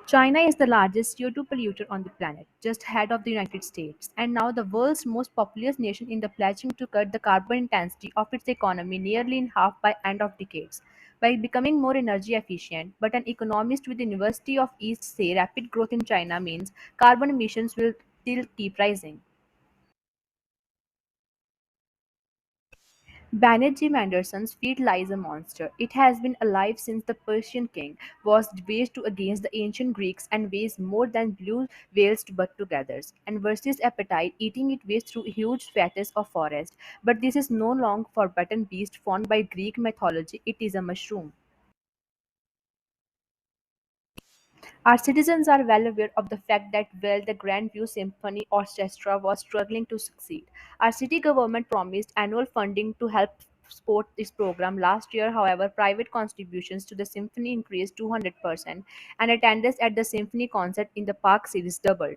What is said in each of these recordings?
China is the largest CO2 polluter on the planet, just ahead of the United States, and now the world's most populous nation in the pledging to cut the carbon intensity of its economy nearly in half by end of decades by becoming more energy efficient. But an economist with the University of East say rapid growth in China means carbon emissions will still keep rising. Banerjee Manderson's fleet lies a monster. It has been alive since the Persian king was waged against the ancient Greeks and weighs more than blue whales but together. And versus appetite, eating it wastes through huge stretches of forest. But this is no longer forgotten beast formed by Greek mythology. It is a mushroom. Our citizens are well aware of the fact that while the Grandview Symphony Orchestra was struggling to succeed, our city government promised annual funding to help support this program. Last year, however, private contributions to the symphony increased 200%, and attendance at the symphony concert in the Park series doubled.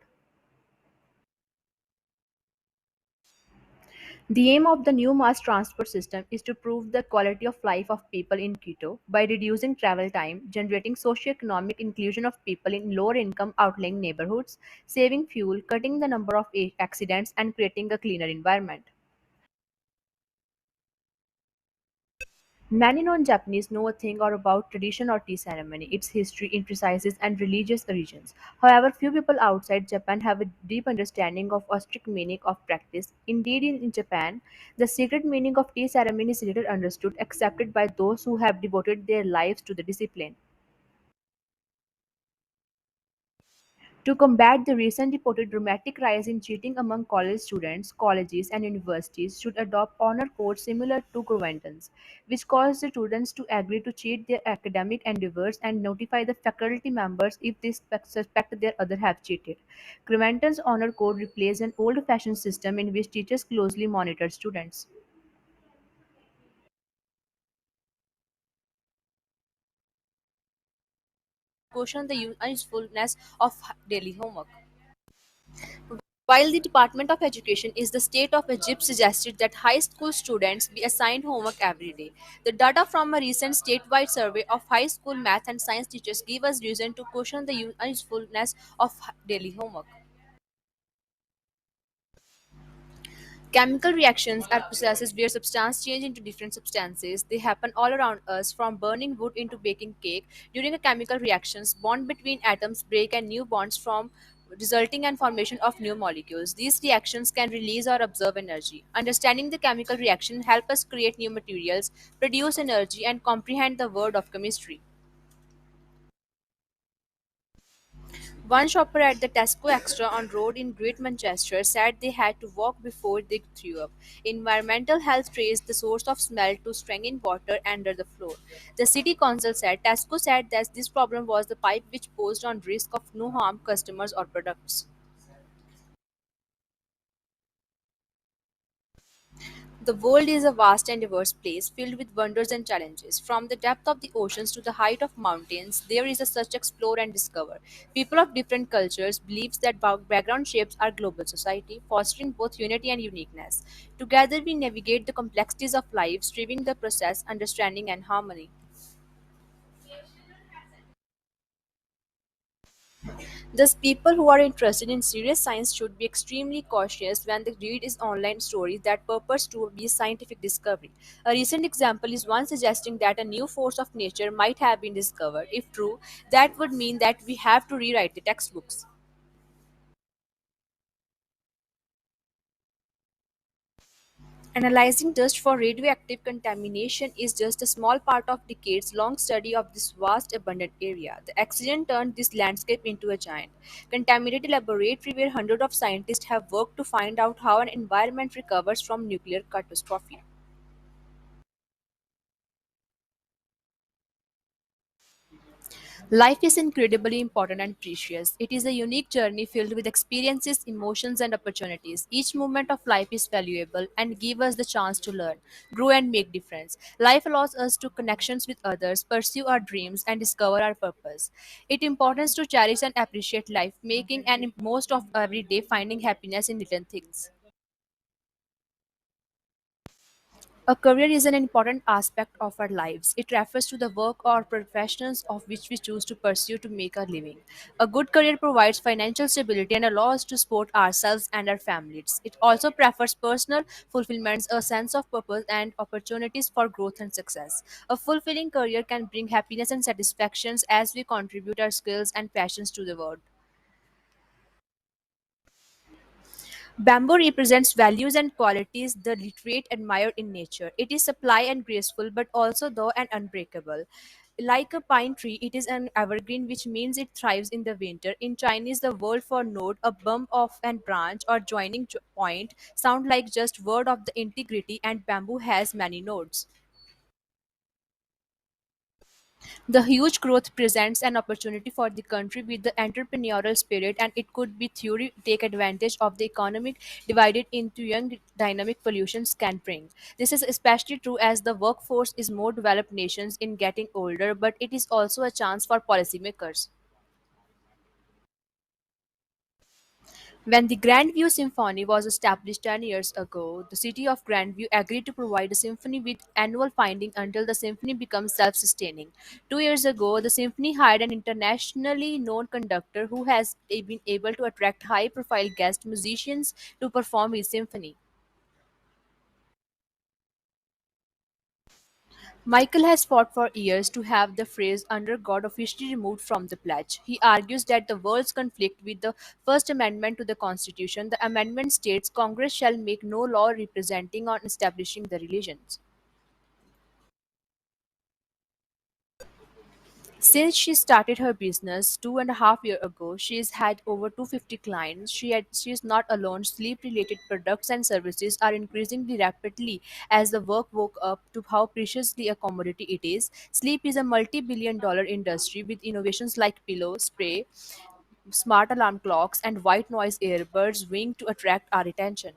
The aim of the new mass transport system is to improve the quality of life of people in Quito by reducing travel time, generating socio-economic inclusion of people in lower income outlying neighborhoods, saving fuel, cutting the number of accidents, and creating a cleaner environment. Many non-Japanese know a thing or about tradition or tea ceremony, its history, intricacies, and religious origins. However, few people outside Japan have a deep understanding of a strict meaning of practice. Indeed, in Japan, the secret meaning of tea ceremony is little understood, accepted by those who have devoted their lives to the discipline. To combat the recent reported dramatic rise in cheating among college students, colleges and universities should adopt honor codes similar to Coventons, which cause the students to agree to cheat their academic endeavors and notify the faculty members if they suspect their other have cheated. Coventons honor code replaced an old-fashioned system in which teachers closely monitor students. Question the usefulness of daily homework. While the Department of Education is the state of Egypt suggested that high school students be assigned homework every day, the data from a recent statewide survey of high school math and science teachers give us reason to question the usefulness of daily homework. Chemical reactions are processes where substances change into different substances. They happen all around us, from burning wood into baking cake. During a chemical reactions, bond between atoms break and new bonds form, resulting in formation of new molecules. These reactions can release or absorb energy. Understanding the chemical reaction help us create new materials, produce energy, and comprehend the world of chemistry. One shopper at the Tesco Extra on Road in Great Manchester said they had to walk before they threw up. Environmental health traced the source of smell to stagnant water under the floor. The city council said Tesco said that this problem was the pipe which posed on risk of no harm customers or products. The world is a vast and diverse place filled with wonders and challenges. From the depth of the oceans to the height of mountains, there is a such explore and discover. People of different cultures believes that background shapes our global society, fostering both unity and uniqueness. Together we navigate the complexities of life, striving the process, understanding and harmony. Thus, people who are interested in serious science should be extremely cautious when they read is online stories that purpose to be scientific discovery. A recent example is one suggesting that a new force of nature might have been discovered. If true, that would mean that we have to rewrite the textbooks. Analyzing dust for radioactive contamination is just a small part of decades long study of this vast, abundant area. The accident turned this landscape into a giant, contaminated laboratory where hundreds of scientists have worked to find out how an environment recovers from nuclear catastrophe. Life is incredibly important and precious. It is a unique journey filled with experiences, emotions, and opportunities. Each moment of life is valuable and gives us the chance to learn, grow, and make difference. Life allows us to connections with others, pursue our dreams, and discover our purpose. It importance to cherish and appreciate life, making and most of every day finding happiness in little things. A career is an important aspect of our lives. It refers to the work or professions of which we choose to pursue to make a living. A good career provides financial stability and allows us to support ourselves and our families. It also prefers personal fulfillments, a sense of purpose, and opportunities for growth and success. A fulfilling career can bring happiness and satisfactions as we contribute our skills and passions to the world. Bamboo represents values and qualities the literate admire in nature. It is supply and graceful, but also though and unbreakable. Like a pine tree, it is an evergreen, which means it thrives in the winter. In Chinese, the word for node, a bump of an branch or joining point, sound like just word of the integrity, and bamboo has many nodes. The huge growth presents an opportunity for the country with the entrepreneurial spirit, and it could be theory take advantage of the economic divided into young dynamic pollutions can bring. This is especially true as the workforce is more developed nations in getting older, but it is also a chance for policymakers. When the Grandview Symphony was established 10 years ago, the city of Grandview agreed to provide the symphony with annual funding until the symphony becomes self sustaining. 2 years ago, the symphony hired an internationally known conductor who has been able to attract high profile guest musicians to perform his symphony. Michael has fought for years to have the phrase under God officially removed from the pledge. He argues that the words conflict with the First Amendment to the Constitution. The amendment states Congress shall make no law representing or establishing the religions. Since she started her business 2.5 years ago, she has had over 250 clients. She is not alone. Sleep related products and services are increasingly rapidly as the work woke up to how preciously a commodity it is. Sleep is a multi-billion-dollar industry with innovations like pillow spray, smart alarm clocks, and white noise earbuds winged to attract our attention.